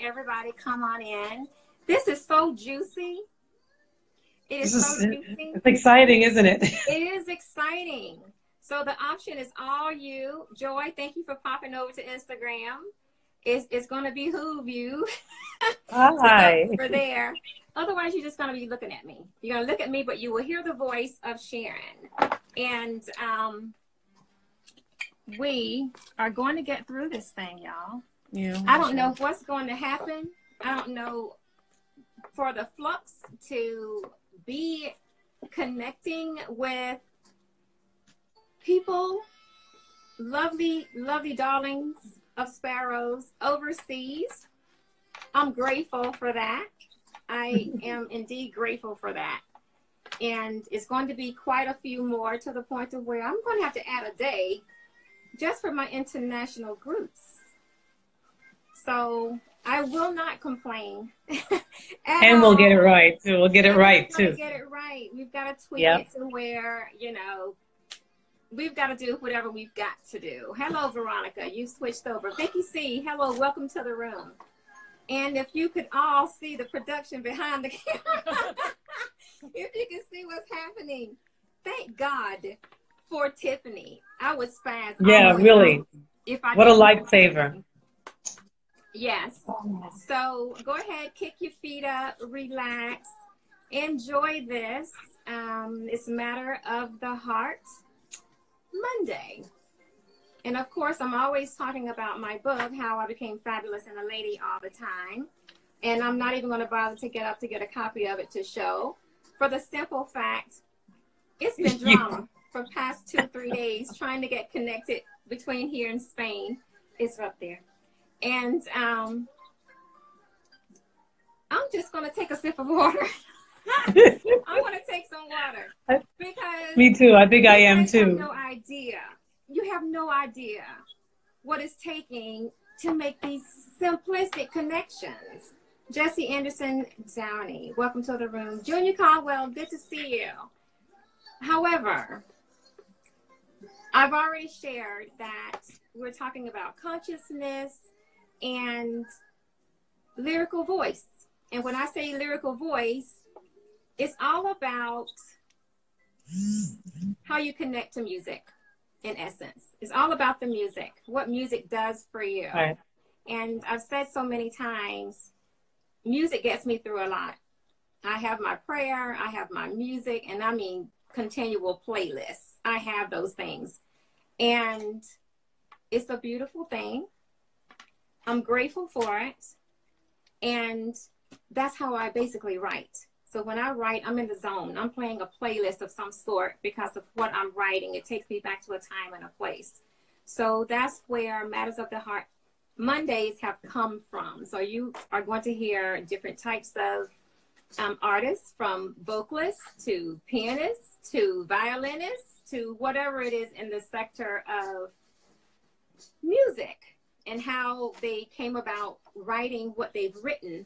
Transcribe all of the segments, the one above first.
everybody come on in. This is so juicy. It is so juicy. It's exciting, isn't it? It is exciting. So the option is all you. Joy, thank you for popping over to Instagram. It's going to behoove you Hi. over there. Otherwise, you're just going to be looking at me. You're going to look at me, but you will hear the voice of Sharon. And we are going to get through this thing, y'all. Yeah. I don't know what's going to happen. I don't know for the flux to be connecting with people, lovely, lovely darlings of Sparrows overseas. I'm grateful for that. I am indeed grateful for that. And it's going to be quite a few more, to the point of where I'm going to have to add a day just for my international groups. So I will not complain. And we'll get it right too. We'll get it right too. Get it right. We've got to tweak it to where, you know, we've got to do whatever we've got to do. Hello, Veronica. You switched over. Vicky C. Hello. Welcome to the room. And if you could all see the production behind the camera, if you can see what's happening, thank God for Tiffany. I was fast. Yeah, really. What a lifesaver. Yes. So go ahead, kick your feet up, relax, enjoy this. It's a matter of the heart Monday. And of course, I'm always talking about my book, How I Became Fabulous and a Lady, all the time. And I'm not even going to bother to get up to get a copy of it to show, for the simple fact, it's been drama for the past 2-3 days trying to get connected between here and Spain. It's up there. And I'm just going to take a sip of water. I'm going to take some water. Because me too. I think I am too. You have no idea. You have no idea what it's taking to make these simplistic connections. Jesse Anderson Downey, welcome to the room. Junior Caldwell, good to see you. However, I've already shared that we're talking about consciousness and lyrical voice. And when I say lyrical voice, it's all about how you connect to music, in essence. It's all about the music, what music does for you. Right. And I've said so many times, music gets me through a lot. I have my prayer, I have my music, and I mean continual playlists. I have those things. And it's a beautiful thing. I'm grateful for it. And that's how I basically write. So when I write, I'm in the zone. I'm playing a playlist of some sort because of what I'm writing. It takes me back to a time and a place. So that's where Matters of the Heart Mondays have come from. So you are going to hear different types of artists, from vocalists to pianists to violinists to whatever it is in the sector of music, and how they came about writing what they've written,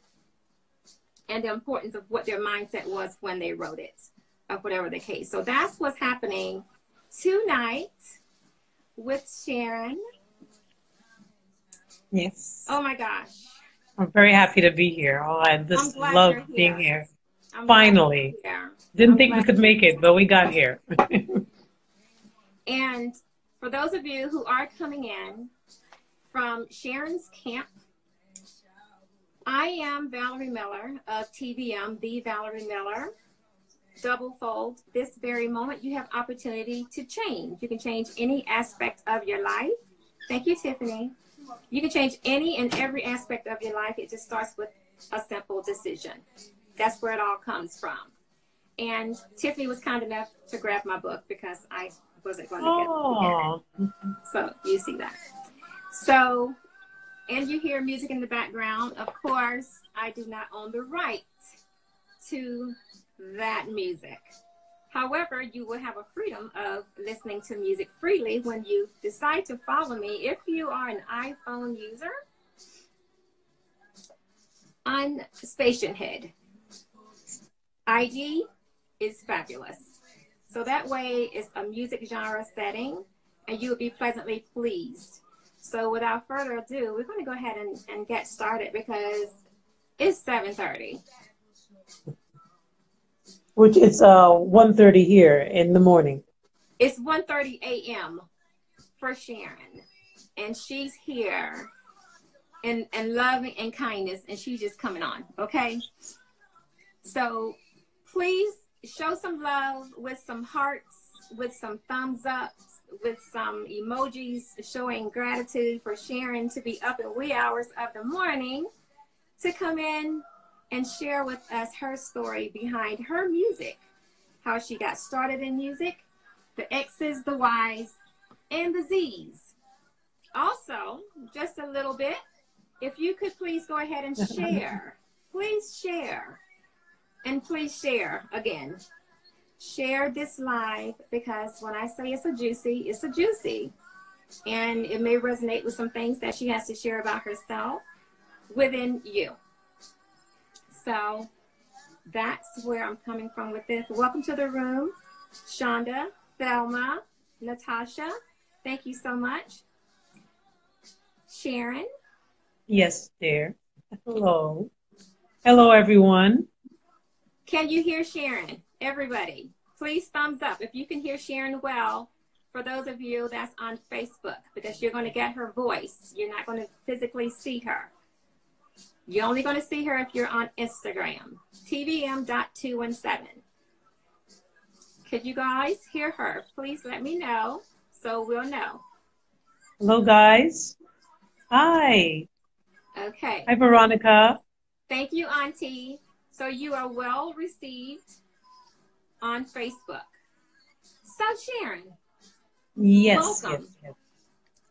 and the importance of what their mindset was when they wrote it, or whatever the case. So that's what's happening tonight with Sharon. Yes. Oh my gosh. I'm very happy to be here. Oh, I just love being here. Finally. Didn't think we could make it, but we got here. And for those of you who are coming in from Sharon's camp, I am Valerie Miller of TVM, the Valerie Miller. Double fold. This very moment, you have opportunity to change. You can change any aspect of your life. Thank you, Tiffany. You can change any and every aspect of your life. It just starts with a simple decision. That's where it all comes from. And Tiffany was kind enough to grab my book because I wasn't going to get it. So you see that. So, and you hear music in the background. Of course, I do not own the right to that music. However, you will have a freedom of listening to music freely when you decide to follow me. If you are an iPhone user, on Stationhead, ID is fabulous. So that way it's a music genre setting, and you will be pleasantly pleased. So without further ado, we're going to go ahead and get started because it's 7:30. Which is 1:30 here in the morning. It's 1:30 a.m. for Sharon. And she's here in love and kindness, and she's just coming on, okay? So please show some love with some hearts, with some thumbs ups, with some emojis showing gratitude for Sharon to be up in wee hours of the morning to come in and share with us her story behind her music, how she got started in music, the X's, the Y's, and the Z's. Also, just a little bit, if you could please go ahead and share. Please share. And please share again. Share this live, because when I say it's a juicy. And it may resonate with some things that she has to share about herself within you. So that's where I'm coming from with this. Welcome to the room, Shonda, Thelma, Natasha. Thank you so much. Sharon. Yes, dear. Hello. Hello, everyone. Can you hear Sharon? Everybody, please thumbs up if you can hear Sharon well, for those of you that's on Facebook, because you're going to get her voice. You're not going to physically see her. You're only going to see her if you're on Instagram, tvm.217. Could you guys hear her? Please let me know so we'll know. Hello, guys. Hi. Okay. Hi, Veronica. Thank you, Auntie. So you are well received on Facebook. So Sharon. Yes, welcome. Yes.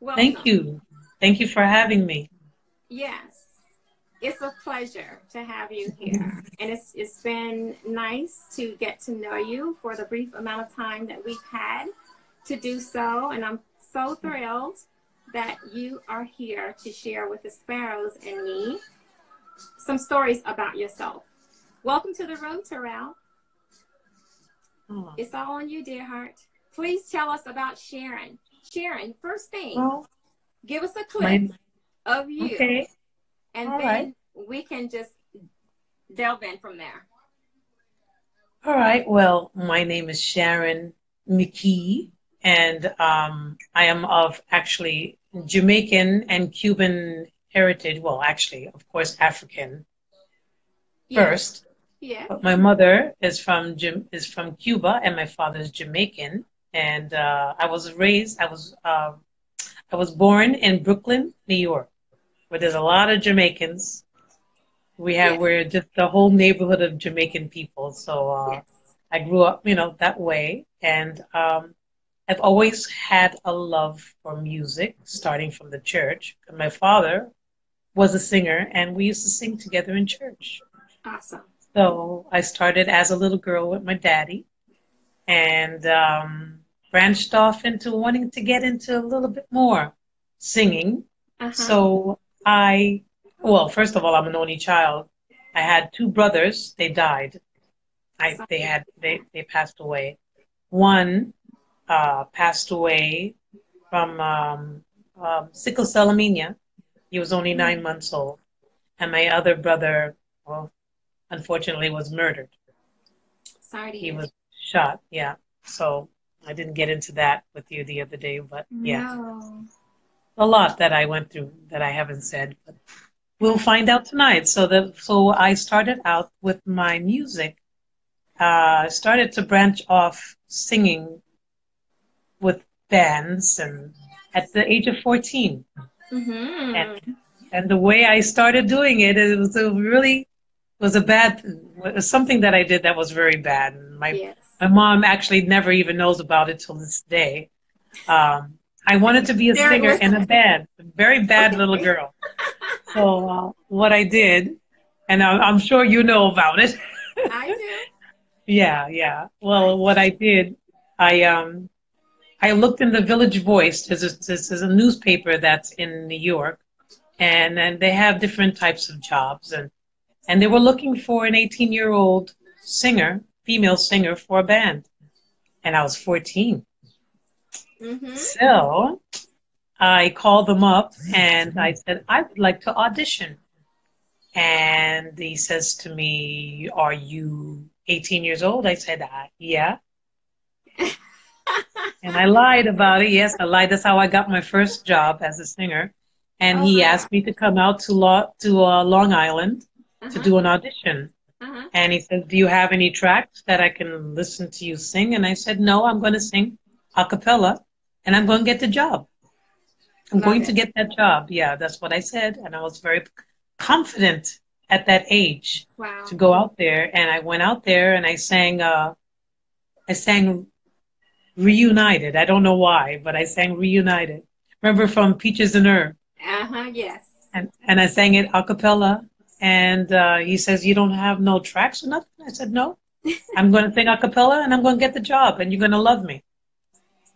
Welcome. Thank you. Thank you for having me. Yes. It's a pleasure to have you here. And it's been nice to get to know you for the brief amount of time that we've had to do so. And I'm so thrilled that you are here to share with the Sparrows and me some stories about yourself. Welcome to the room, Terrell. It's all on you, dear heart. Please tell us about Sharon. Sharon, first thing, give us a clip of you. Okay. And then we can just delve in from there. All right. Well, my name is Sharon Mckie, and I am of actually Jamaican and Cuban heritage. Well, actually, of course, African first. Yes. But my mother is from Cuba, and my father is Jamaican. And I was born in Brooklyn, New York, where there's a lot of Jamaicans. We're just the whole neighborhood of Jamaican people. So I grew up, that way. And I've always had a love for music, starting from the church. And my father was a singer, and we used to sing together in church. Awesome. So I started as a little girl with my daddy, and branched off into wanting to get into a little bit more singing. So first of all, I'm an only child. I had two brothers. They died. They passed away. One passed away from sickle cell anemia. He was only 9 months old. And my other brother, unfortunately, was murdered. Sorry to hear. He was shot, yeah. So I didn't get into that with you the other day, but yeah. No. A lot that I went through that I haven't said, but we'll find out tonight. So I started out with my music. Started to branch off singing with bands, and at the age of 14. Mm-hmm. And the way I started doing it, it was something that I did that was very bad. My mom actually never even knows about it till this day. I wanted to be a singer in a band, a very bad little girl. So what I did, and I'm sure you know about it. I do. Yeah. Well, what I did, I looked in the Village Voice. There's a newspaper that's in New York, and then they have different types of jobs, and they were looking for an 18-year-old singer, female singer, for a band, and I was 14. Mm-hmm. So I called them up and I said, I would like to audition. And he says to me, are you 18 years old? I said, yeah. And I lied about it. Yes, I lied. That's how I got my first job as a singer. And Oh he my God. asked me to come out to Long Island to Uh-huh. do an audition. Uh-huh. And he said, do you have any tracks that I can listen to you sing? And I said, no, I'm going to sing a cappella and I'm going to get the job. I'm Love going to it. get that job. Yeah, that's what I said. And I was very confident at that age to Wow. go out there. And I went out there and I sang Reunited. I don't know why, but I sang Reunited. Remember from Peaches and Herb? Uh-huh. Yes. And I sang it a cappella. And he says, you don't have no tracks or nothing? I said, no. I'm going to sing a cappella and I'm going to get the job and you're going to love me.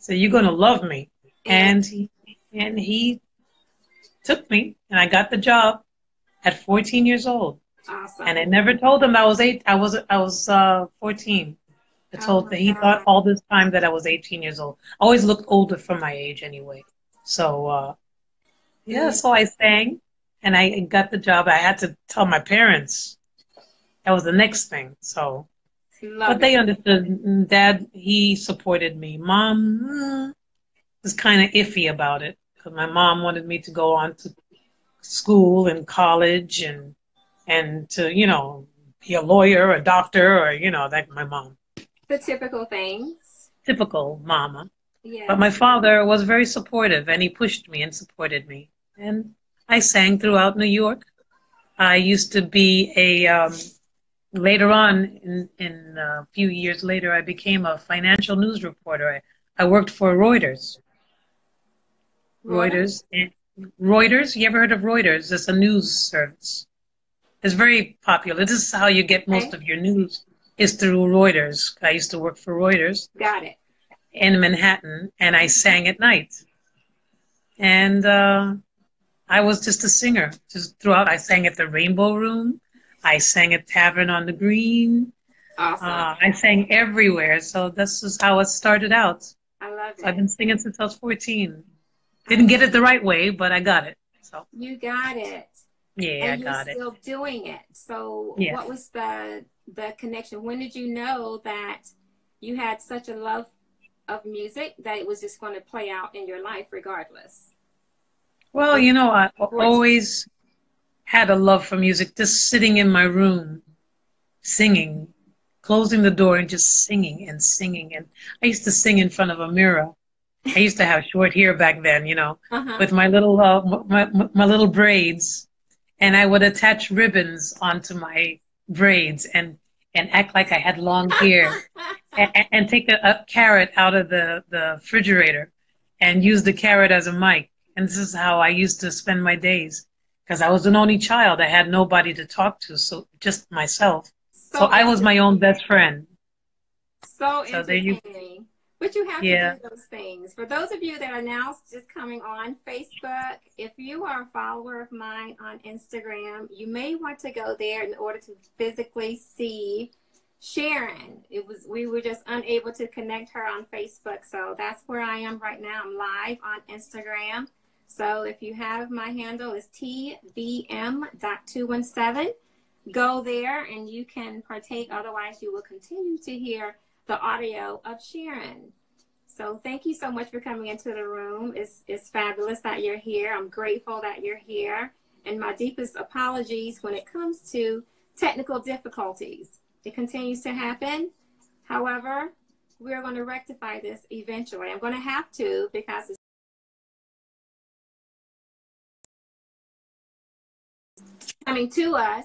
So you're going to love me. And And he took me and I got the job at 14 years old. And awesome. I never told him I was 14. I Oh told my that he thought God. all this time that I was 18 years old. I always looked older for my age anyway. So, yeah, Yeah. so I sang and I got the job. I had to tell my parents. That was the next thing. So, but Love they it. understood. Dad, he supported me. Mom was kind of iffy about it because my mom wanted me to go on to school and college and to, be a lawyer, a doctor, or, that my mom. The typical things. Typical mama. But my Yes. father was very supportive and he pushed me and supported me. And I sang throughout New York. I used to be later on, in a few years later, I became a financial news reporter. I worked for Reuters. Royal. Reuters. Reuters, you ever heard of Reuters? It's a news service. It's very popular. This is how you get most Okay. of your news is through Reuters. I used to work for Reuters Got it. in Manhattan, and I sang at night. And I was just a singer. Just throughout, I sang at the Rainbow Room. I sang at Tavern on the Green. Awesome. I sang everywhere. So this is how it started out. I love So I've it. been singing since I was 14. I Didn't get love it the right way, but I got it. So you got it. yeah, I And you're got it. still doing it. So Yeah. what was the connection? When did you know that you had such a love of music that it was just going to play out in your life regardless? Well, Was I it 14? always had a love for music, just sitting in my room, singing, closing the door and just singing and singing. And I used to sing in front of a mirror. I used to have short hair back then, Uh-huh. with my little my little braids, and I would attach ribbons onto my braids and act like I had long hair, and take a carrot out of the refrigerator and use the carrot as a mic. And this is how I used to spend my days because I was an only child. I had nobody to talk to, so just myself. So So I was my own entertaining. best friend. So So there you, entertaining. But you have to yeah. do those things. For those of you that are now just coming on Facebook, if you are a follower of mine on Instagram, you may want to go there in order to physically see Sharon. We were just unable to connect her on Facebook. So that's where I am right now. I'm live on Instagram. So if you have my handle is tvm.217, go there and you can partake. Otherwise, you will continue to hear the audio of Sharon. So thank you so much for coming into the room. It's fabulous that you're here. I'm grateful that you're here. And my deepest apologies when it comes to technical difficulties. It continues to happen. However, we're going to rectify this eventually. I'm going to have to because it's coming to us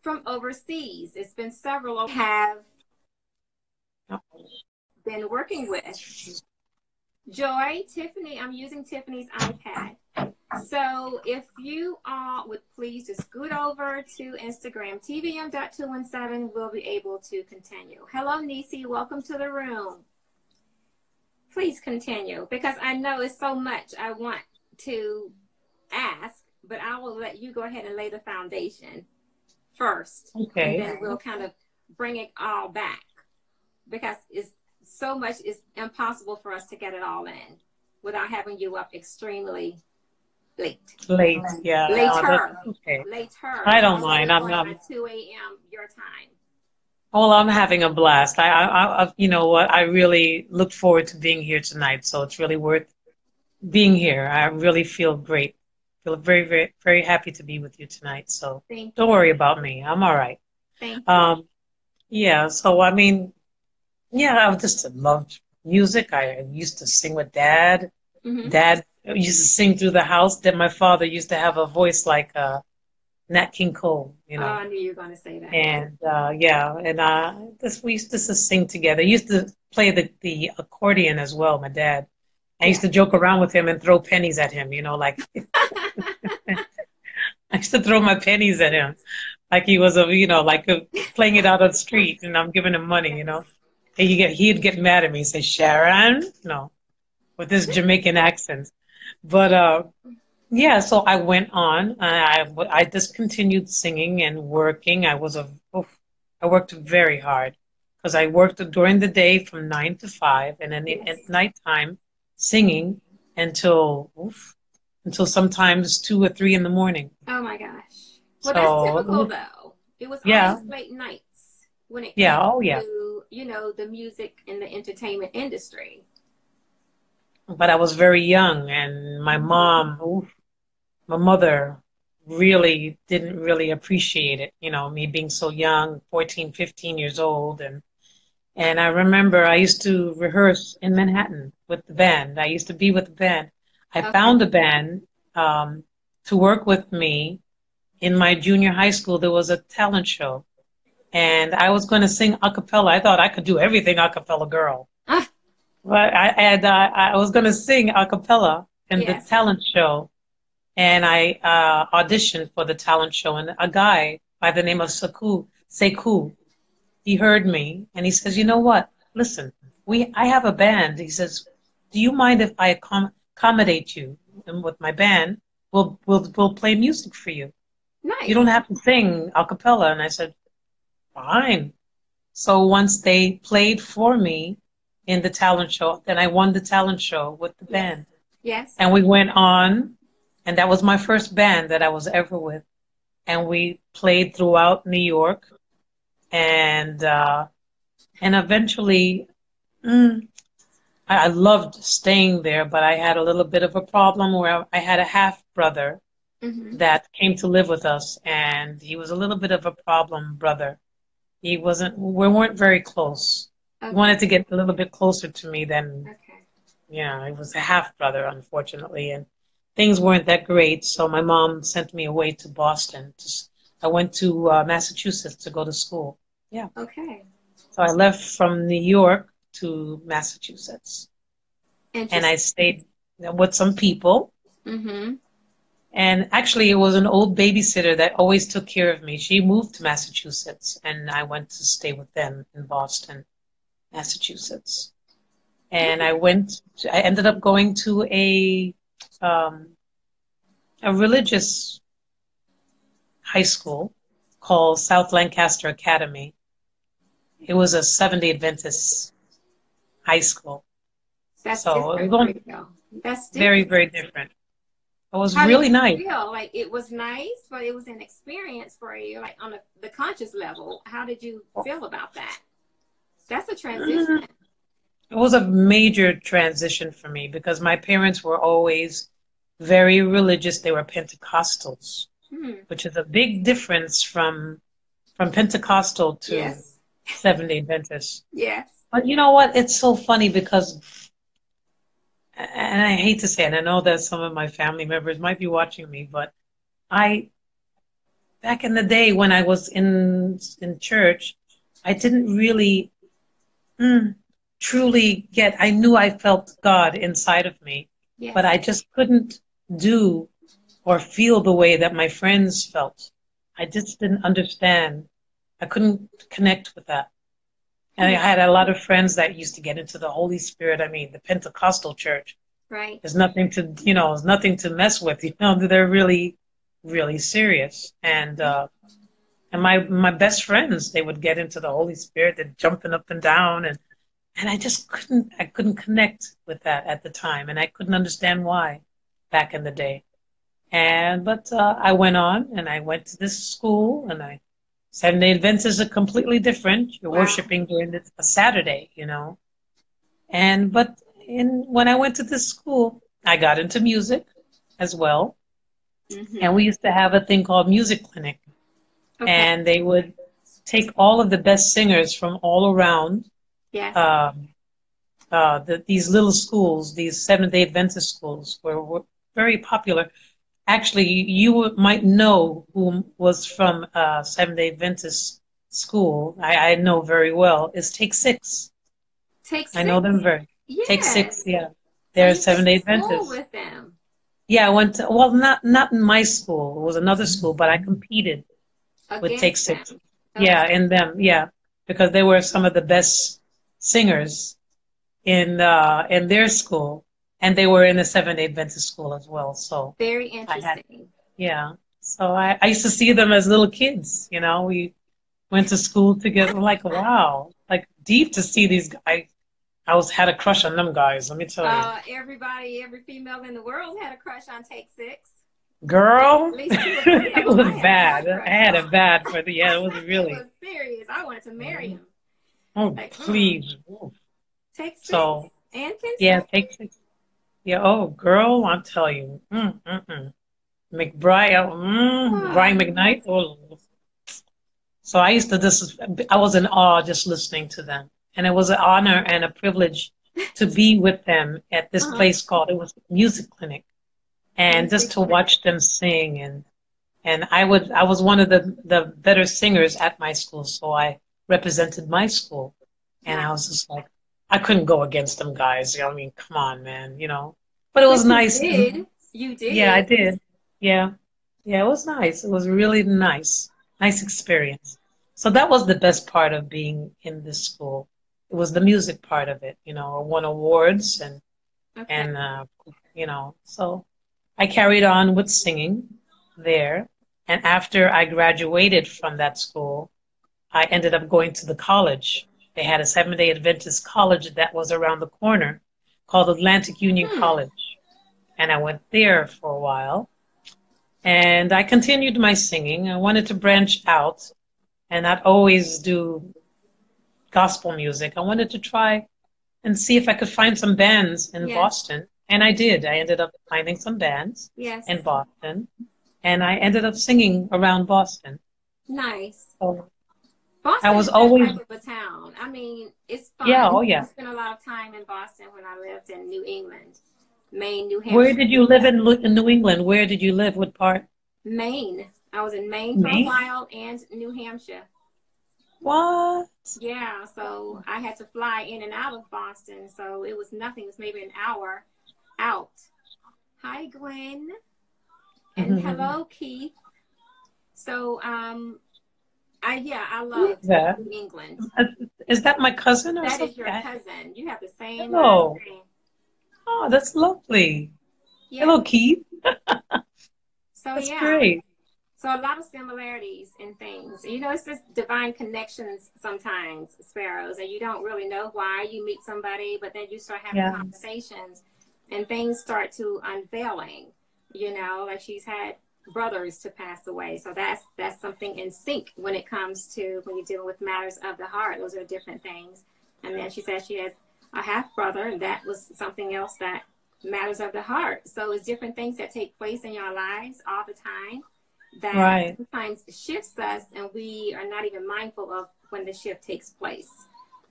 from overseas. It's been several I have been working with. Joy, Tiffany, I'm using Tiffany's iPad. So if you all would please just scoot over to Instagram, tvm.217, we'll be able to continue. Hello, Nisi. Welcome to the room. Please continue because I know it's so much I want to ask, but I will let you go ahead and lay the foundation first. And Okay. then we'll kind of bring it all back because it's so much is impossible for us to get it all in without having you up extremely late. Late, yeah. No, that's Later. okay. Later. I It's don't already mind. going on 2 a.m. your time. Well, I'm having a blast. You know what? I really look forward to being here tonight. So it's really worth being here. I really feel great. Feel very, very, very happy to be with you tonight. So Thank don't you. worry about me. I'm all right. Thank you. Yeah. So I mean, yeah, I just loved music. I used to sing with Dad. Mm-hmm. Dad used to sing through the house. Then my father used to have a voice like Nat King Cole, you Oh, know. I knew you were going to say that. And yeah, and we used to sing together. He used to play the accordion as well, my dad. I used Yeah. to joke around with him and throw pennies at him, you know, like I used to throw my pennies at him, like he was playing it out on the street, and I'm giving him money, you know. And he'd get mad at me, and say Sharon, no, with this Jamaican accent. But yeah, so I went on. I discontinued singing and working. I worked very hard because I worked during the day from 9 to 5, and then at Yes. nighttime singing until until sometimes 2 or 3 in the morning. Oh my gosh. Well, that's typical So though. It was yeah, always late nights when it yeah, came oh yeah. to, the music and the entertainment industry. But I was very young, and my mother really didn't really appreciate it, you know, me being so young, 14, 15 years old. And I remember I used to rehearse in Manhattan with the band. I used to be with the band. I Okay. found a band to work with me in my junior high school. There was a talent show, and I was going to sing a cappella. I thought I could do everything a cappella, girl. Ah, But I was going to sing a cappella in the yes. talent show, and I auditioned for the talent show. And a guy by the name of Sekou, he heard me, and he says, "You know what? Listen, I have a band." He says, "Do you mind if I accommodate you with my band? We'll play music for you. You don't Nice. have to sing a cappella." And I said, "Fine." So once they played for me in the talent show, then I won the talent show with the Yes. band. Yes. And we went on, and that was my first band that I was ever with. And we played throughout New York, and eventually, mm, I loved staying there. But I had a little bit of a problem where I had a half brother Mm-hmm. that came to live with us, and he was a little bit of a problem brother. We weren't very close. He Okay. wanted to get a little bit closer to me than, Okay. yeah, he was a half brother, unfortunately, and things weren't that great. So my mom sent me away to Boston. I went to Massachusetts to go to school. Yeah. Okay. So I left from New York to Massachusetts, and I Interesting. stayed with some people. Mm-hmm. And actually, it was an old babysitter that always took care of me. She moved to Massachusetts, and I went to stay with them in Boston, Massachusetts. And I ended up going to um, a religious high school called South Lancaster Academy. It was a Seventh-day Adventist high school. That's So it was different for on you. That's very, different. very different. It was How did really you nice. feel? Like it was nice, but it was an experience for you, like on the conscious level. How did you feel about that? That's a transition. It was a major transition for me because my parents were always very religious. They were Pentecostals, Hmm. which is a big difference from Pentecostal to Yes. Seventh-day Adventist. Yes. But you know what? It's so funny because, and I hate to say it, and I know that some of my family members might be watching me, but I, back in the day when I was in church, I didn't really mm, truly get. I knew I felt God inside of me, but Yes. I just couldn't do or feel the way that my friends felt. I just didn't understand. I couldn't connect with that. And I Yeah. had a lot of friends that used to get into the Holy Spirit. I mean, the Pentecostal church. Right. There's nothing to mess with. You know, they're really, really serious. And my best friends, they would get into the Holy Spirit, they're jumping up and down, and And I couldn't connect with that at the time, and I couldn't understand why back in the day. But I went on, and I went to this school, and 7-day Adventists are completely different. You're Wow. worshiping during a Saturday, you know. But when I went to this school, I got into music as well. And Mm-hmm. we used to have a thing called music clinic. Okay. And they would take all of the best singers from all around Yes. um, these little schools, these Seventh-day Adventist schools, were very popular. Actually, you might know who was from Seventh-day Adventist school. I know very well. Is Take Six. Take I know them six. very. Take Six, Yes. yeah. So They're you went Seventh-day to school Adventists. with them. Yeah, I went to, well, not in my school. It was another school, but I competed with Take Against Six. them. Okay. Yeah, in them, yeah, because they were some of the best singers in their school, and they were in the Seventh-day Adventist school as well. So Very I had, interesting. yeah. So I used to see them as little kids. You know, we went to school together. I'm like, wow, like deep to see these guys. I was had a crush on them guys. Let me tell you, Everybody, every female in the world had a crush on Take Six. At girl, least two or three of it them I was had a bad. hard I crush had a on. bad for the yeah. It was It really. was serious. I wanted to marry him. Oh, Like, please. Take Six So and can yeah, sing. Take Six. Yeah. Oh, girl, I'll tell you. McBride, Oh, Brian McKnight. Oh. So I used to just, I was in awe just listening to them. And it was an honor and a privilege to be with them at this uh-huh. place called, it was Music Clinic. And just Music to clinic. watch them sing and I was one of the better singers at my school. So I represented my school. And I Nice. was just like, I couldn't go against them guys. You know, I mean, come on, man, you know. But it But was you nice. did. You Yeah, I did. did. Yeah. Yeah, it was nice. It was really nice. Nice experience. So that was the best part of being in this school. It was the music part of it, you know. I won awards Okay. and you know, so I carried on with singing there. And after I graduated from that school, I ended up going to the college. They had a Seventh-day Adventist college that was around the corner called Atlantic Union Hmm. College. And I went there for a while. And I continued my singing. I wanted to branch out and not always do gospel music. I wanted to try and see if I could find some bands in Yes. Boston. And I did. I ended up finding some bands in Yes. Boston. And I ended up singing around Boston. Nice. So I Boston was is that always, type of a town. I mean, it's yeah, fun. oh I yeah. spent a lot of time in Boston when I lived in New England, Maine, New Where Hampshire. did you live in New England? Where did you live? What part? Maine. I was in Maine for a Maine? while and New Hampshire. What? Yeah, so I had to fly in and out of Boston. So it was nothing. It was maybe an hour out. Hi, Gwen. And hello, Keith. So, I Who is loved that? New England. Is that my cousin or That is something? your cousin. You have the same last Hello. name. Oh, that's lovely. Yeah. Hello, Keith. So That's yeah. great. So a lot of similarities in things. You know, it's just divine connections sometimes, Sparrows, and you don't really know why you meet somebody, but then you start having Yeah. conversations and things start to unveiling. You know, like she's had brothers to pass away. So that's something in sync when it comes to when you're dealing with matters of the heart. Those are different things. And then she says she has a half brother, and that was something else that matters of the heart. So it's different things that take place in your lives all the time that Right. sometimes shifts us, and we are not even mindful of when the shift takes place.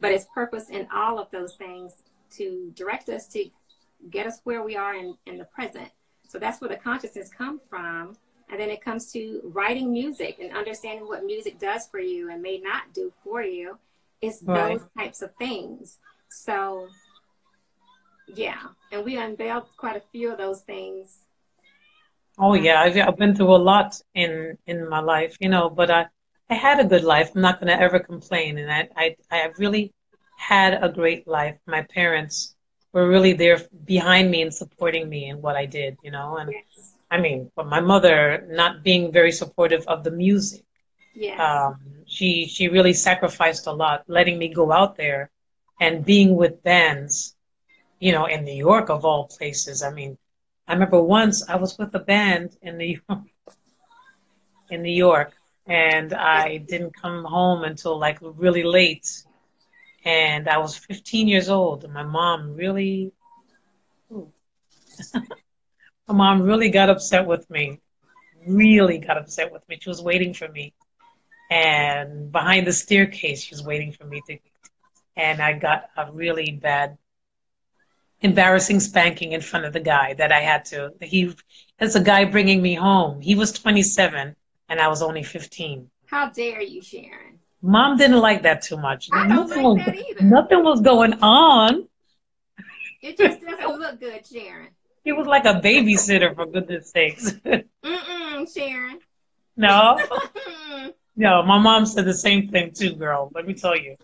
But it's purpose in all of those things to direct us to get us where we are in the present. So that's where the consciousness comes from. And then it comes to writing music and understanding what music does for you and may not do for you. It's Right. those types of things. So yeah, and we unveiled quite a few of those things. Oh yeah, I've been through a lot in my life, you know, but I had a good life. I'm not going to ever complain, and I really had a great life. My parents were really there behind me and supporting me in what I did, you know, and Yes. I mean, but my mother not being very supportive of the music. Yes. She really sacrificed a lot, letting me go out there and being with bands, in New York of all places. I mean, I remember once I was with a band in New York, and Yeah. I didn't come home until like really late. And I was 15 years old, and my mom really got upset with me. Really got upset with me. She was waiting for me, and behind the staircase, she was waiting for me to. And I got a really bad, embarrassing spanking in front of the guy that I had to. That's a guy bringing me home. He was 27, and I was only 15. How dare you, Sharon? Mom didn't like that too much. I don't Nothing like was, that either. nothing was going on. It just doesn't look good, Sharon. He was like a babysitter, for goodness sakes. Mm-mm, Sharon. No, no, my mom said the same thing too, girl. Let me tell you.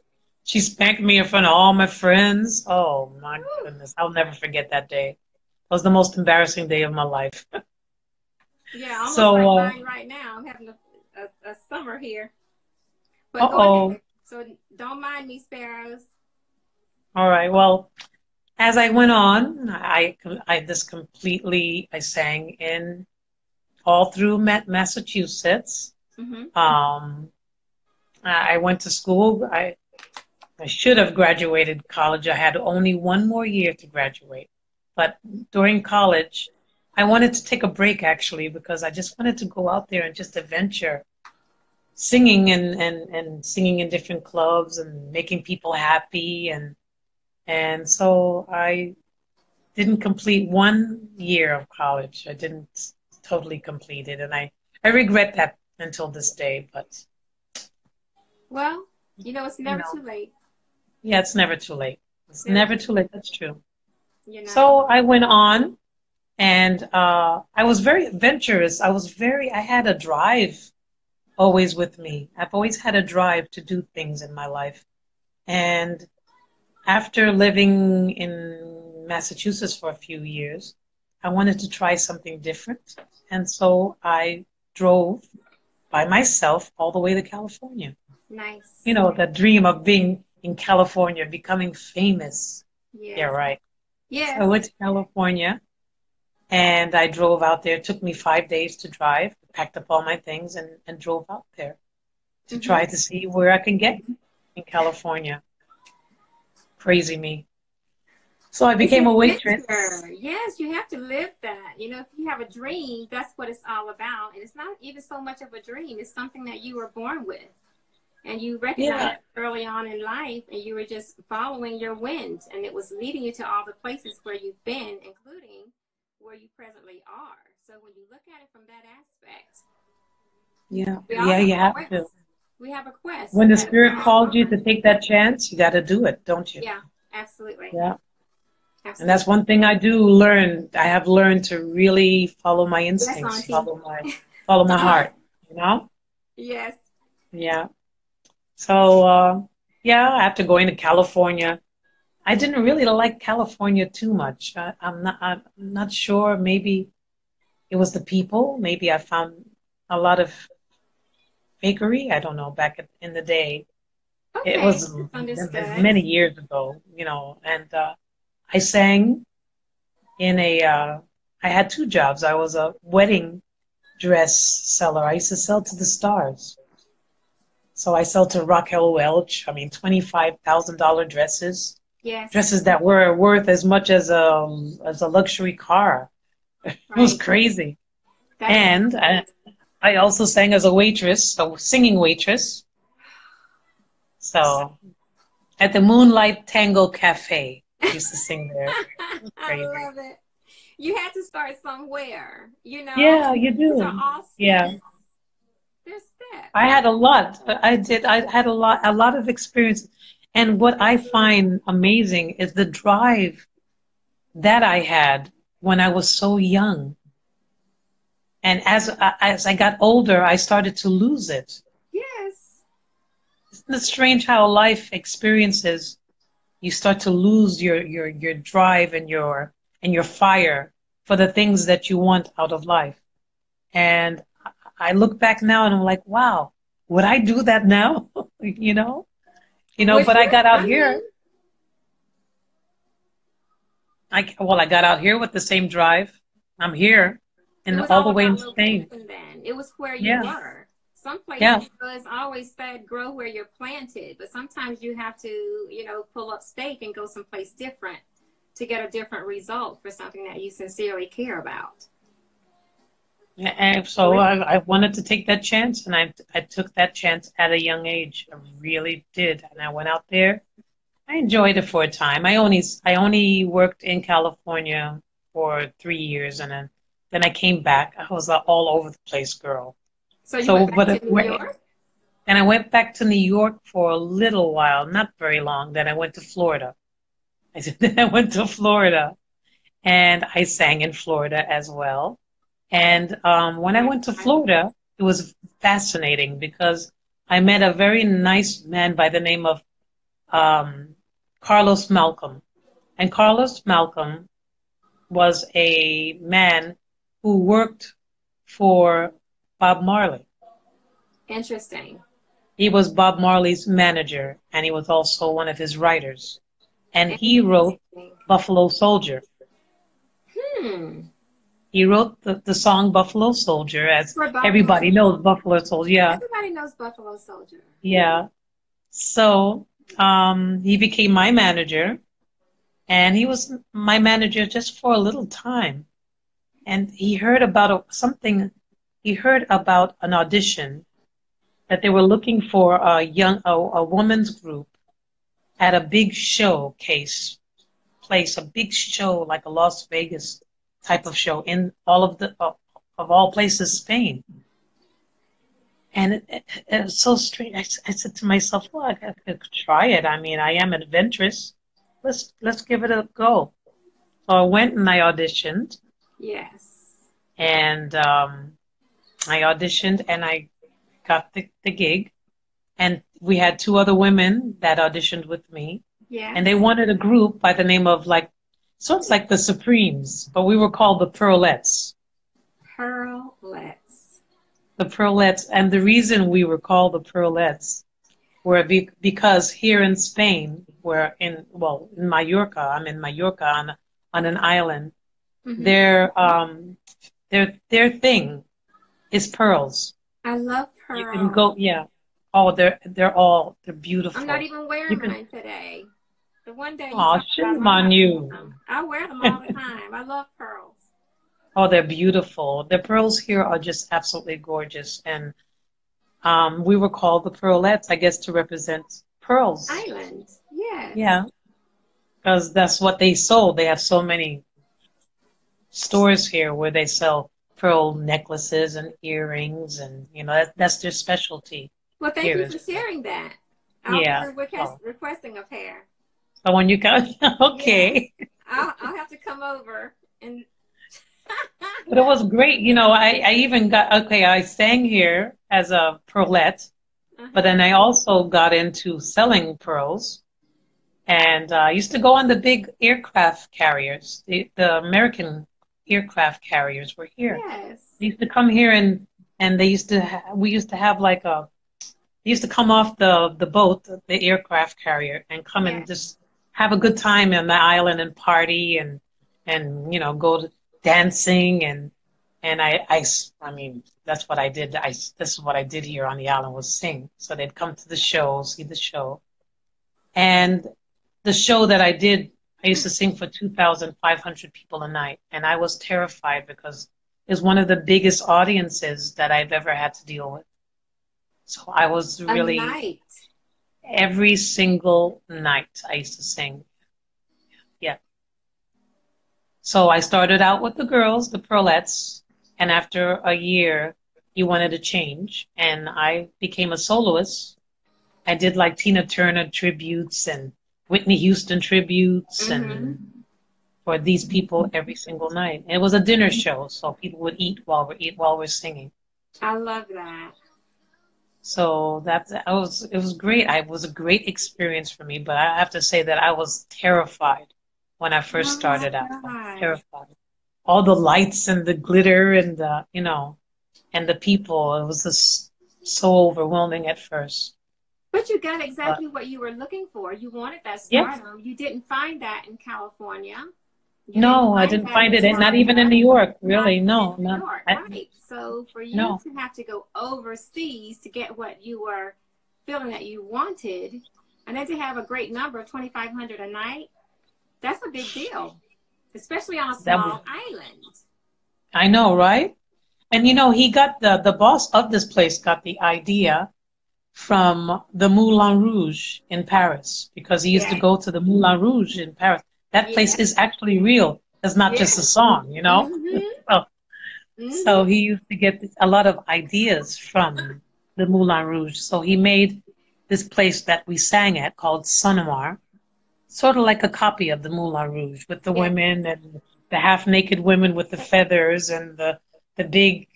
She spanked me in front of all my friends. Oh my goodness. I'll never forget that day. It was the most embarrassing day of my life. Yeah, almost like So, mine right now. I'm having a summer here. But go uh-oh. ahead. So don't mind me, Sparrows. All right. Well, as I went on, I just completely, I sang in all through Massachusetts. Mm-hmm. Um, I went to school. I should have graduated college. I had only one more year to graduate. But during college, I wanted to take a break actually because I just wanted to go out there and just adventure, singing and singing in different clubs and making people happy and so I didn't complete 1 year of college. I didn't totally complete it, and I regret that until this day. But Well, it's you never know, too late. yeah, it's never too late. It's Never never too, too late. That's true. you know. So I went on, and I was very adventurous. I had a drive always with me. I've always had a drive to do things in my life. And after living in Massachusetts for a few years, I wanted to try something different. And so I drove by myself all the way to California. You Nice. know, the dream of being in California, becoming famous. Yeah, Yes. right. So I Yes. went to California and I drove out there. It took me 5 days to drive, packed up all my things and drove out there to Mm-hmm. try to see where I can get in California. Crazy me. So I It's became a waitress. adventure. Yes, you have to live that. If you have a dream, that's what it's all about. And it's not even so much of a dream. It's something that you were born with. And you Yeah, recognized early on in life, and you were just following your wind. And it was leading you to all the places where you've been, including where you presently are. So when you look at it from that aspect, yeah, we all yeah, have you a have to. quest. We have a quest When the that we're spirit all calls you on. to take that chance, you got to do it, don't you? Yeah, absolutely. Yeah. And that's Absolutely. one thing I do learn. I have learned to really follow my Yes, instincts, Auntie. follow my heart, you know? Yes. Yeah. So, yeah, after going to California, I didn't really like California too much. I'm not sure. Maybe it was the people. Maybe I found a lot of fakery. I don't know. In the day, it Okay. was That's understood. many years ago, and I sang in I had two jobs. I was a wedding dress seller. I used to sell to the stars. So I sell to Raquel Welch. I mean, $25,000 dresses, Yes. dresses that were worth as much as a luxury car. It was Right. crazy. That is And I also sang as a waitress, a singing waitress. So at the Moonlight Tango Cafe, I used to sing there. It was I crazy. love it. You had to start somewhere. Yeah, you These are do. all Yeah. steps. They're I steps. had a lot. I had a lot of experience. And what Me I too. find amazing is the drive that I had when I was so young. And as I got older, I started to lose it. Yes. Isn't it strange how life experiences you start to lose your drive and your fire for the things that you want out of life? And I look back now and I'm like, wow, would I do that now? You know? Would But I you? got out I mean, here. I got out here with the same drive. I'm here, It and was all the all way in about Spain. location then. It was where you Yeah, were. Some yeah. places, it's always said grow where you're planted, but sometimes you have to, pull up stake and go someplace different to get a different result for something that you sincerely care about. And so I wanted to take that chance, and I took that chance at a young age. I really did, and I went out there. I enjoyed it for a time. I only worked in California for 3 years, and then I came back. I was all over the place, girl. So you So, went back but to New York? and I went back to New York for a little while, not very long. Then I went to Florida. Then I went to Florida, and I sang in Florida as well. And when I went to Florida, it was fascinating because I met a very nice man by the name of um, Carlos Malcolm. And Carlos Malcolm was a man who worked for Bob Marley. Interesting. He was Bob Marley's manager, and he was also one of his writers. And he wrote Interesting. Buffalo Soldier. Hmm. He wrote the song Buffalo Soldier, as For Bob everybody Marley. knows Buffalo Soldier. Yeah, Everybody knows Buffalo Soldier. yeah. So he became my manager, and he was my manager just for a little time. And he heard about something. He heard about an audition that they were looking for a woman's group at a big showcase place, a big show like a Las Vegas type of show in all of all places, Spain. And it was so strange. I said to myself, well, I could try it. I mean, I am adventurous. Let's give it a go. So I went and I auditioned, Yes. and I auditioned and I got the gig. And we had two other women that auditioned with me, and they Yes. wanted a group by the name of sort of like the Supremes, but we were called the Pearlettes. Pearlettes. The Pearlettes, and the reason we were called the Pearlettes were because here in Spain, in Mallorca, I'm in Mallorca on an island. Mm-hmm. Their thing is pearls. I love You can pearls. go, yeah. Oh, they're I'm not beautiful. even You wearing can. mine today. The one day you Oh, talk about shame them, I'm on not wearing you. them. I wear them all the time. I love pearls. Oh, they're beautiful. The pearls here are just absolutely gorgeous, and we were called the Pearlettes, I guess, to represent pearls. Island. Yes. Yeah, because that's what they sold. They have so many stores here where they sell pearl necklaces and earrings, and that's their specialty Well, thank here you is for pearl. sharing that. I'll be Yeah. Oh, requesting a pair. so when you come, Yes. okay. I'll have to come over and But it was great. I even I sang here as a pearlette, but uh-huh. then I also got into selling pearls. And I used to go on the big aircraft carriers. The American aircraft carriers were here. Yes. They used to come here, and we used to have they used to come off the boat, the aircraft carrier, and come and Yes. just have a good time on the island and party and go to dancing and I mean that's what I did. This is what I did here on the island was sing. So they'd come to the show, see the show. And the show that I did, I used to sing for 2,500 people a night, and I was terrified because it was one of the biggest audiences that I've ever had to deal with. So I was A really night. every single night I used to sing. Yeah. So I started out with the girls, the Pearlettes, and after a year, he wanted to change, and I became a soloist. I did like Tina Turner tributes and Whitney Houston tributes Mm-hmm. and for these people every single night. And it was a dinner show, so people would eat while we're singing. I love that. So it was great. It was a great experience for me, but I have to say that I was terrified when I first Oh my started out. I was gosh. terrified. All the lights and the glitter and and the people, it was just so overwhelming at first. But you got But exactly what you were looking for. You wanted that yeah, stardom. You didn't find that in California. You didn't No, I find didn't that find in it. Not even in Georgia, New York, not really. even in No, New not. York, I, right? So for you no. to have to go overseas to get what you were feeling that you wanted, and then to have a great number of 2,500 a night, that's a big deal, especially on a That was. small island. I know, right? And he got the boss of this place got the idea from the Moulin Rouge in Paris because he used to Yes, go to the Moulin Rouge in Paris. That place yes, is actually real. It's not just a yes. song. Mm-hmm. So, so Mm-hmm. he used to get a lot of ideas from the Moulin Rouge. So he made this place that we sang at called Memoir, sort of like a copy of the Moulin Rouge with the Yes. women and the half naked women with the feathers and the big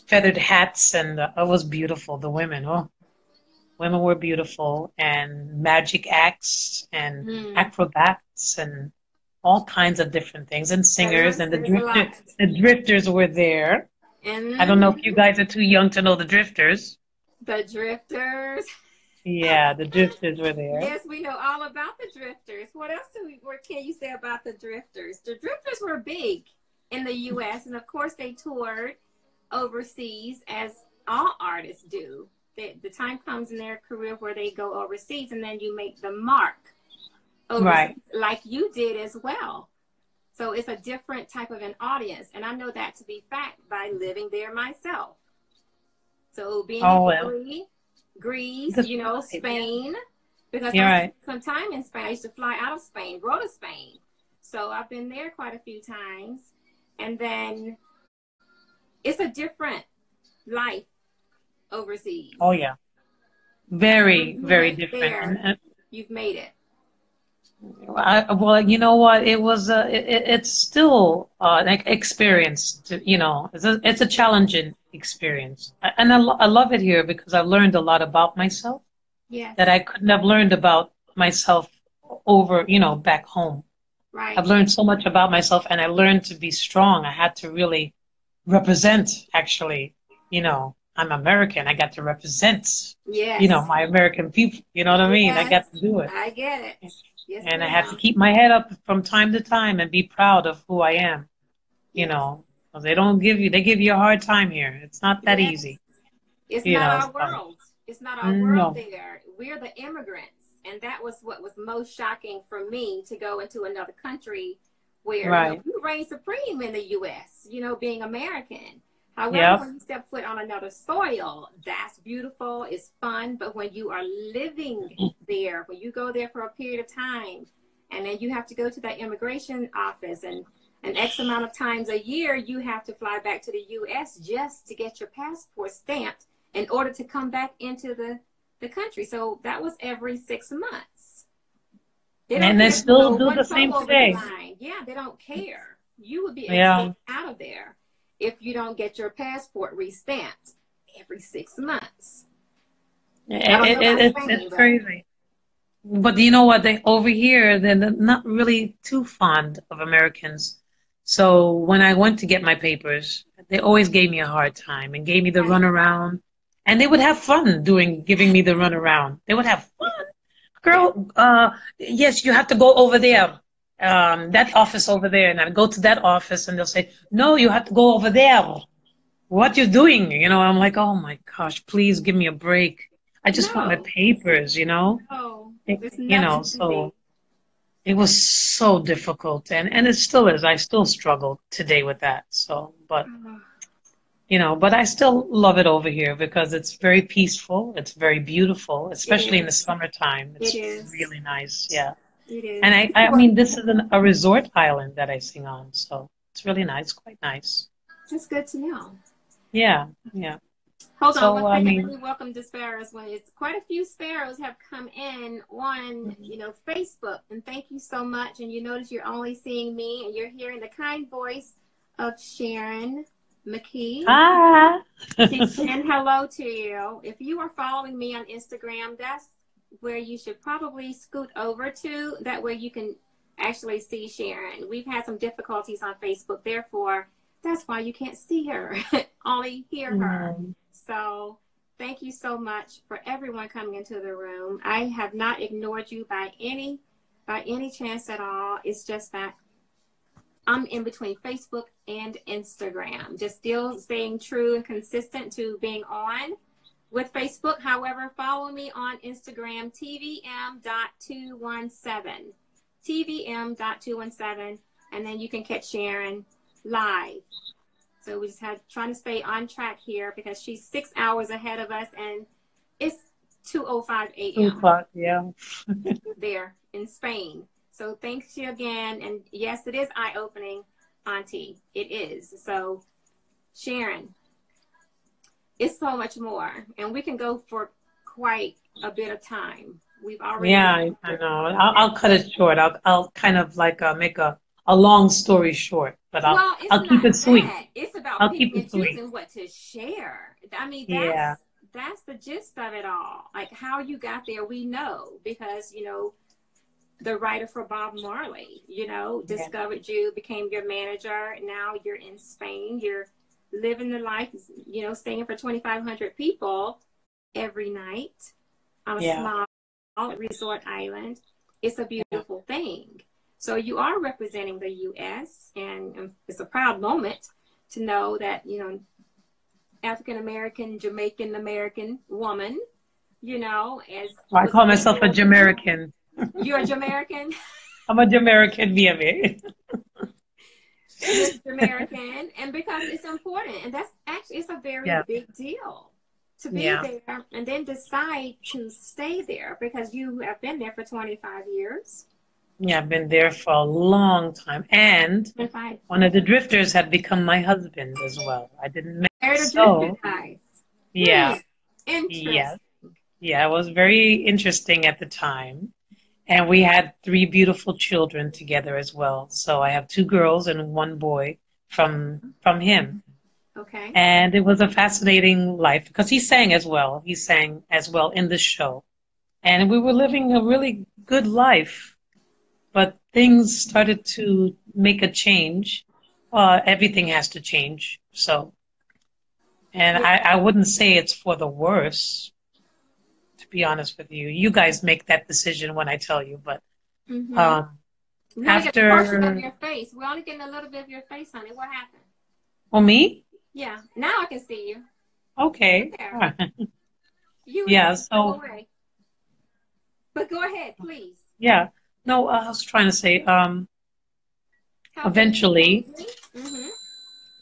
feathered hats and it was beautiful. The women, oh, women were beautiful and magic acts and Mm. acrobats and all kinds of different things and singers That and says a lot. the drifters were there. I don't know if And you guys are too young to know the drifters. the drifters. Yeah, the drifters were there. Yes, we know all about the drifters. What can you say about the drifters? The drifters were big in the U.S. and of course they toured overseas as all artists do. The time comes in their career where they go overseas and then you make the mark overseas Right. like you did as well. So it's a different type of an audience. And I know that to be fact by living there myself. So being in Oh well. Italy, Greece, That's right. Spain, because You're I spent right. some time in Spain. I used to fly out of Spain, go to Spain. So I've been there quite a few times. And then it's a different life overseas. Oh yeah. And Very, when you very make different. there, you've made it. Well, you know what? It's still an experience. It's a challenging experience, and I love it here because I've learned a lot about myself Yes. that I couldn't have learned about myself over, back home. Right. I've learned so much about myself, and I learned to be strong. I had to really represent, actually. I'm American. I got to represent, Yes. my American people. You know what I mean? I Yes. got to do it. I get it. Yes, And I had to ma'am. keep my head up from time to time and be proud of who I am, you Yes. know. 'Cause they give you a hard time here. It's not that Yes. easy, It's not our so, world. It's not our world no, there. We're the immigrants. And that was what was most shocking for me to go into another country where, right. we reign supreme in the US, being American. However, Yep, when you step foot on another soil, that's beautiful, it's fun. But when you are living there, when you go there for a period of time, and then you have to go to that immigration office and an X amount of times a year, you have to fly back to the US just to get your passport stamped in order to come back into the country. So that was every 6 months. They don't and they care if you still go do one the toe same over the today. line. Yeah, they don't care. You would be Yeah, escorted out of there if you don't get your passport restamped every 6 months. I don't know about it's Spain, but crazy. But you know what? They over here, they're not really too fond of Americans. So when I went to get my papers, they always gave me a hard time and gave me the right. runaround. And they would have fun giving me the runaround. They would have fun. Yeah. Girl, yes, you have to go over there. That office over there. And I'd go to that office and they'll say, no, you have to go over there. What you doing? I'm like, oh my gosh, please give me a break. I just want my No, papers. no, It- it's never easy. so it was so difficult and it still is. I still struggle today with that. So, but I still love it over here because it's very peaceful. It's very beautiful, It especially in the is. summertime. It It's is. really nice. Yeah. It And is. I mean, this is a resort island that I sing on. So it's really nice, quite nice. That's good to know. Yeah. Yeah. Hold on one So, I second. Let mean, me welcome the sparrows. When it's quite a few sparrows have come in on, Facebook, and thank you so much. And you notice you're only seeing me, and you're hearing the kind voice of Sharon Mckie. hi. She's saying hello to you. If you are following me on Instagram, that's where you should probably scoot over to. That way you can actually see Sharon. We've had some difficulties on Facebook, therefore that's why you can't see her, only hear her. Mm. So thank you so much for everyone coming into the room. I have not ignored you by any chance at all. It's just that I'm in between Facebook and Instagram, just still staying true and consistent to being on with Facebook. However, follow me on Instagram, tvm.217, tvm.217, and then you can catch Sharon live. So we just had trying to stay on track here because she's 6 hours ahead of us, and it's 2:05 a.m. Yeah. there in Spain. So thanks you again. And yes, it is eye-opening, Auntie. It is. So Sharon, it's so much more. And we can go for quite a bit of time. We've already... Yeah, I know. I'll cut it short. I'll kind of like make a long story short, but I'll keep it sweet. It's about I'll picking keep it and sweet. choosing what to share. I mean, Yeah. that's the gist of it all. Like how you got there, we know because, you know, the writer for Bob Marley, you know, discovered you, became your manager. Now you're in Spain. You're living the life, you know, singing for 2,500 people every night on a small resort island. It's a beautiful thing. So you are representing the U.S. and it's a proud moment to know that, you know, African-American, Jamaican-American woman, you know, as... I call myself a Jamaican. You're a Jamaican? I'm a Jamaican, baby. Miss Jamaican, and because it's important, and that's actually, it's a very big deal to be there and then decide to stay there because you have been there for 25 years. Yeah, I've been there for a long time. And one of the drifters had become my husband as well. I didn't know. So, yeah. Interesting. Yeah, it was very interesting at the time. And we had 3 beautiful children together as well. So I have 2 girls and 1 boy from him. Okay. And it was a fascinating life because he sang as well. He sang as well in the show. And we were living a really good life. But things started to make a change. Everything has to change. So, and I wouldn't say it's for the worse, to be honest with you. You guys make that decision when I tell you, but after... Get a portion of your face. We're only getting a little bit of your face, honey. What happened? Oh, me? Yeah. Now I can see you. Okay. So... But go ahead, please. Yeah. No, I was trying to say, eventually,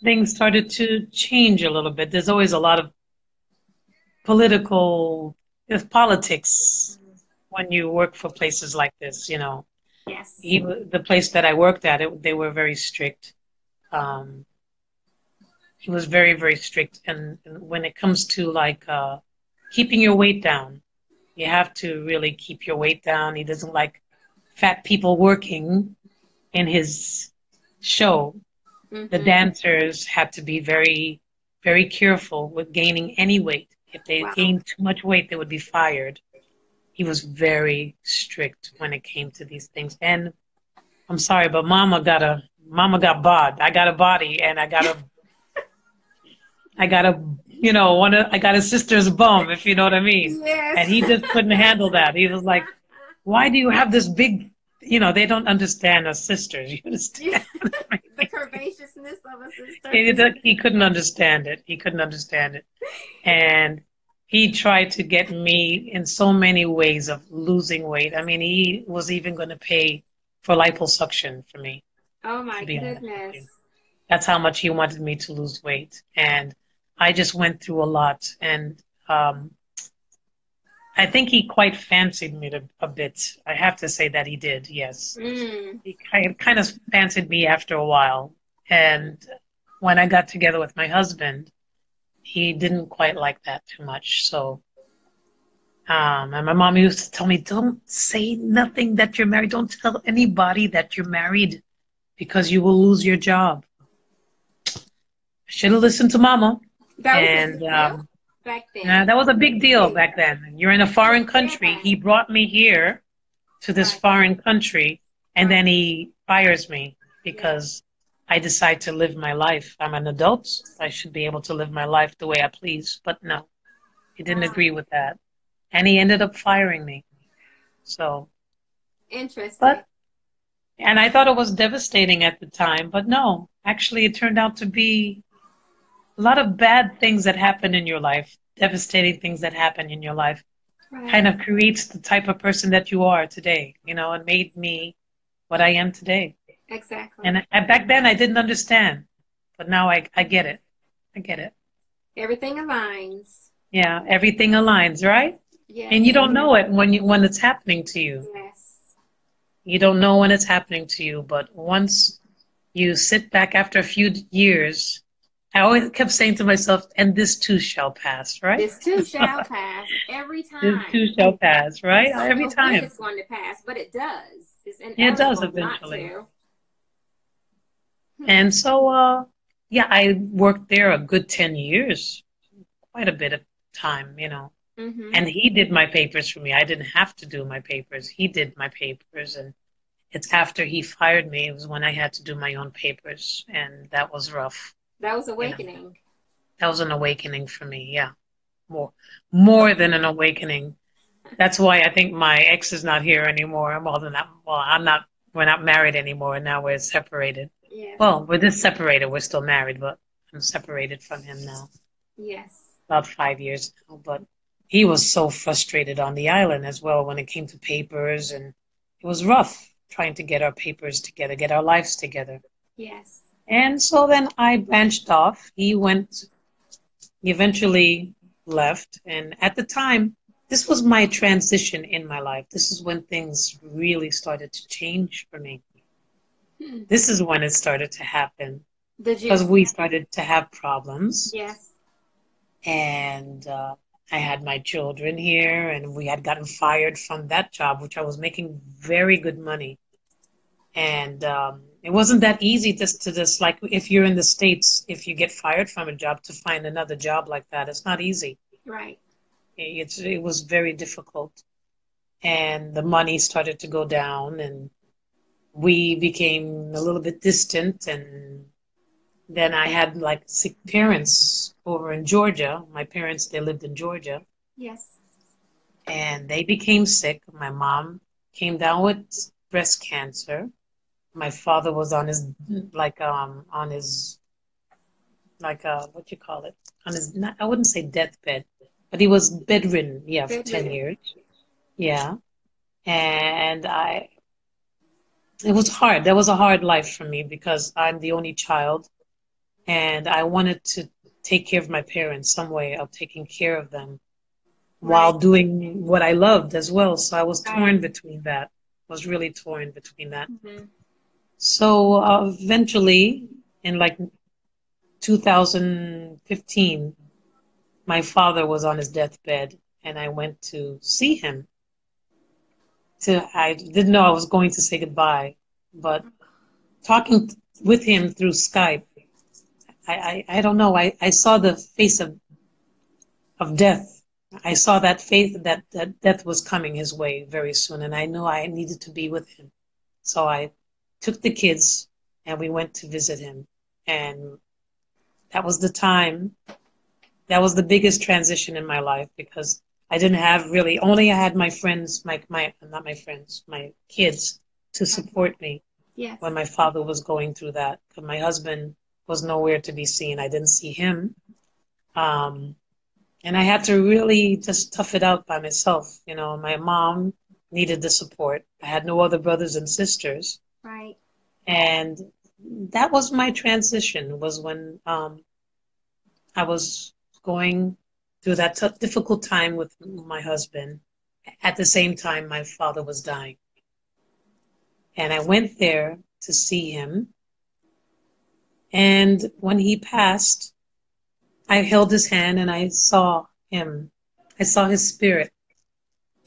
things started to change a little bit. There's always a lot of politics when you work for places like this, you know. Yes. The place that I worked at, they were very strict. He was very, very strict. And when it comes to like keeping your weight down, you have to really keep your weight down. He doesn't like fat people working in his show. The dancers had to be very, very careful with gaining any weight. If they gained too much weight, they would be fired. He was very strict when it came to these things. And I'm sorry, but Mama got bod. I got a body, and I got a sister's bum, if you know what I mean. Yes. And he just couldn't handle that. He was like, why do you have this big, you know, they don't understand us sisters. You understand? The curvaceousness of a sister. He couldn't understand it. He couldn't understand it. And he tried to get me in so many ways of losing weight. I mean, he was even going to pay for liposuction for me. Oh, my goodness. That's how much he wanted me to lose weight. And I just went through a lot. And I think he quite fancied me a bit. I have to say that he did, yes. He kind of fancied me after a while. And when I got together with my husband, he didn't quite like that too much. So, and my mom used to tell me, don't say nothing that you're married. Don't tell anybody that you're married because you will lose your job. I should have listened to Mama. Back then. That was a big deal back then. You're in a foreign country. He brought me here to this foreign country, and then he fires me because I decide to live my life. I'm an adult. I should be able to live my life the way I please. But no, he didn't agree with that. And he ended up firing me. So interesting. But And I thought it was devastating at the time, but no, actually it turned out to be a lot of bad things that happen in your life, devastating things that happen in your life, kind Right. of creates the type of person that you are today. You know, it made me what I am today. Exactly. And back then I didn't understand, but now I get it. I get it. Everything aligns. Yeah, everything aligns, right? And you Yes. don't know it when it's happening to you. Yes. You don't know when it's happening to you, but once you sit back after a few years, I always kept saying to myself, and this too shall pass, right? This too shall pass every This time. too shall pass, We right? just don't Every know when time. it's going to pass, but it does. It's Yeah, it does inevitable not eventually. to. Hmm. And so, yeah, I worked there a good 10 years, quite a bit of time, you know. Mm-hmm. And he did my papers for me. I didn't have to do my papers. He did my papers. And it's after he fired me, it was when I had to do my own papers. And that was rough, That was you know. awakening. That was an awakening for me. Yeah. More, more than an awakening. That's why I think my ex is not here anymore. More than that, well, we're not married anymore. Now we're separated. Yes. Well, we're just separated. We're still married, but I'm separated from him now. Yes. About 5 years now. But he was so frustrated on the island as well when it came to papers, and it was rough trying to get our papers together, get our lives together. Yes. And so then I branched off. He eventually left. And at the time, this was my transition in my life. This is when things really started to change for me. Hmm. This is when it started to happen Did you? because we started to have problems. Yes. And I had my children here, and we had gotten fired from that job, which I was making very good money. And it wasn't that easy just like if you're in the States, if you get fired from a job to find another job like that, it's not easy. Right. It was very difficult. And the money started to go down, and we became a little bit distant. And then I had like sick parents over in Georgia. My parents, they lived in Georgia, Yes. and they became sick. My mom came down with breast cancer. My father was on his on his what you call it, on his, not, I wouldn't say deathbed, but he was bedridden, yeah, for 10 Bedridden. years. Yeah. And I it was hard. That was a hard life for me because I'm the only child, and I wanted to take care of my parents, some way of taking care of them Right. while doing what I loved as well. So I was Right. torn between that. Was really torn between that. Mm-hmm. So eventually, in like 2015, my father was on his deathbed, and I went to see him. I didn't know I was going to say goodbye, but talking with him through Skype, I don't know. I saw the face of death. I saw that face that death was coming his way very soon, and I knew I needed to be with him. So I took the kids and we went to visit him. And that was the time, that was the biggest transition in my life because I didn't have really, only I had my friends, not my friends, my kids to support me when Yes. my father was going through that. 'Cause my husband was nowhere to be seen. I didn't see him. Um, and I had to really just tough it out by myself. You know, my mom needed the support. I had no other brothers and sisters. Right. And that was my transition, was when I was going through that difficult time with my husband. At the same time, my father was dying. And I went there to see him. And when he passed, I held his hand and I saw him. I saw his spirit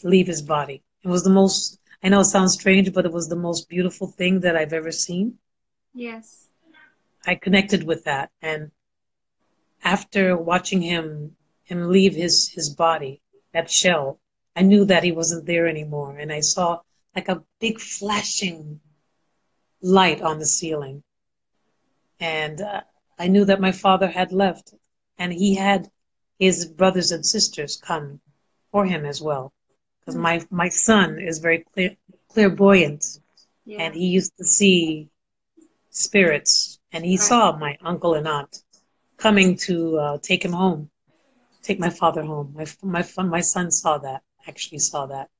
leave his body. It was the most, I know it sounds strange, but it was the most beautiful thing that I've ever seen. Yes. I connected with that. And after watching him leave his body, that shell, I knew that he wasn't there anymore. And I saw like a big flashing light on the ceiling. And I knew that my father had left. And he had his brothers and sisters come for him as well. Because Hmm. my son is very clairvoyant. Yeah. and he used to see spirits, and he Right. saw my uncle and aunt coming to take him home, take my father home. My son saw that, actually saw that,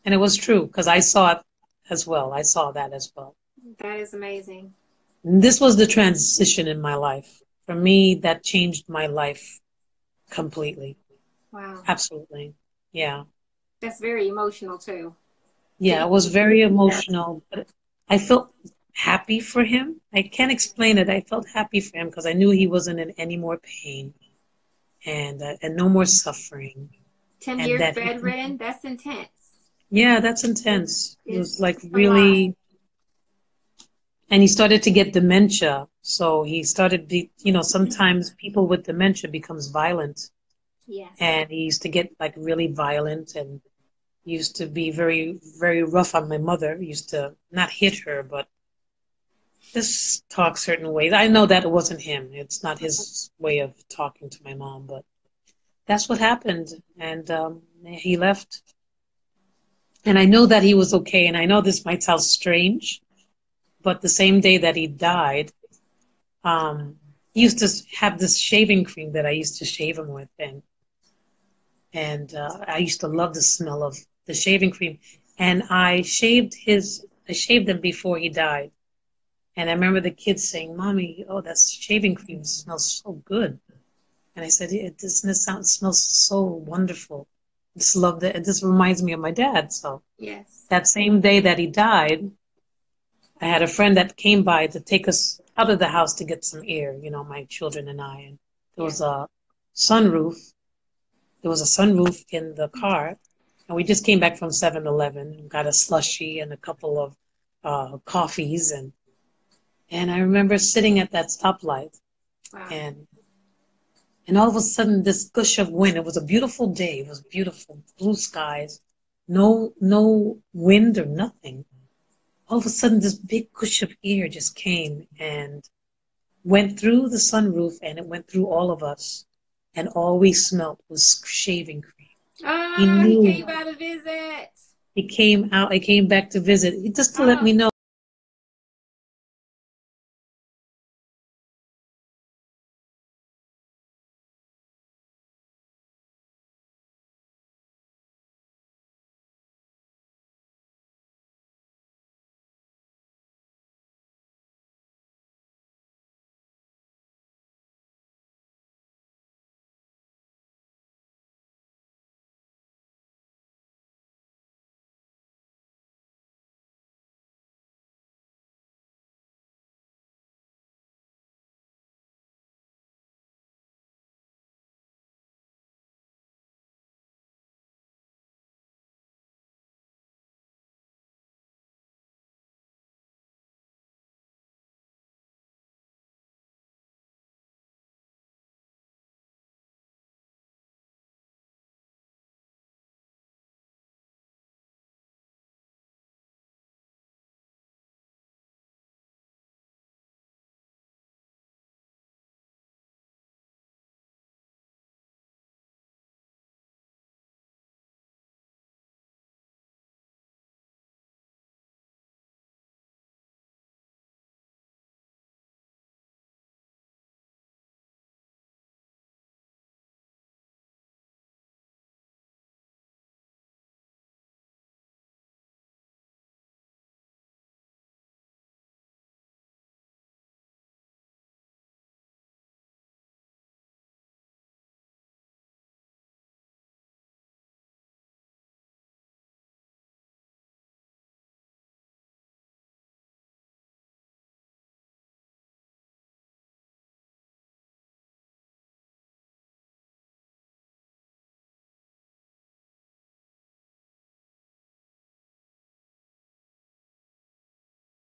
and it was true because I saw it as well. I saw that as well. That is amazing. And this was the transition in my life. For me, that changed my life completely. Wow. Absolutely. Yeah. That's very emotional too. To Yeah, it was even very that. emotional, but I felt happy for him. I can't explain it. I felt happy for him because I knew he wasn't in any more pain and no more suffering, 10 and years that he, bedridden, that's intense. yeah, that's It's, intense. It was like it's a lot. really, and he started to get dementia. So he started, sometimes people with dementia becomes violent, Yes. and he used to get like really violent and used to be very, very rough on my mother. He used to not hit her, but just talk certain ways. I know that it wasn't him. It's not his way of talking to my mom, but that's what happened. And he left. And I know that he was okay. And I know this might sound strange, but the same day that he died, he used to have this shaving cream that I used to shave him with. And I used to love the smell of the shaving cream. And I shaved him before he died. And I remember the kids saying, "Mommy, oh, that shaving cream smells so good." And I said, "It smells so wonderful. I just love it. It just reminds me of my dad." So Yes. that same day that he died, I had a friend that came by to take us out of the house to get some air, my children and I. And there was Yes. a sunroof. There was a sunroof in the car. And we just came back from 7-Eleven, got a slushie and a couple of coffees. And I remember sitting at that stoplight Wow. and And all of a sudden, this gush of wind, it was a beautiful day. It was beautiful, blue skies, no wind or nothing. All of a sudden, this big gush of air just came and went through the sunroof and it went through all of us. And all we smelt was shaving cream. He Ah, he came knew by to visit. he came out, he came back to visit just to let Oh, me know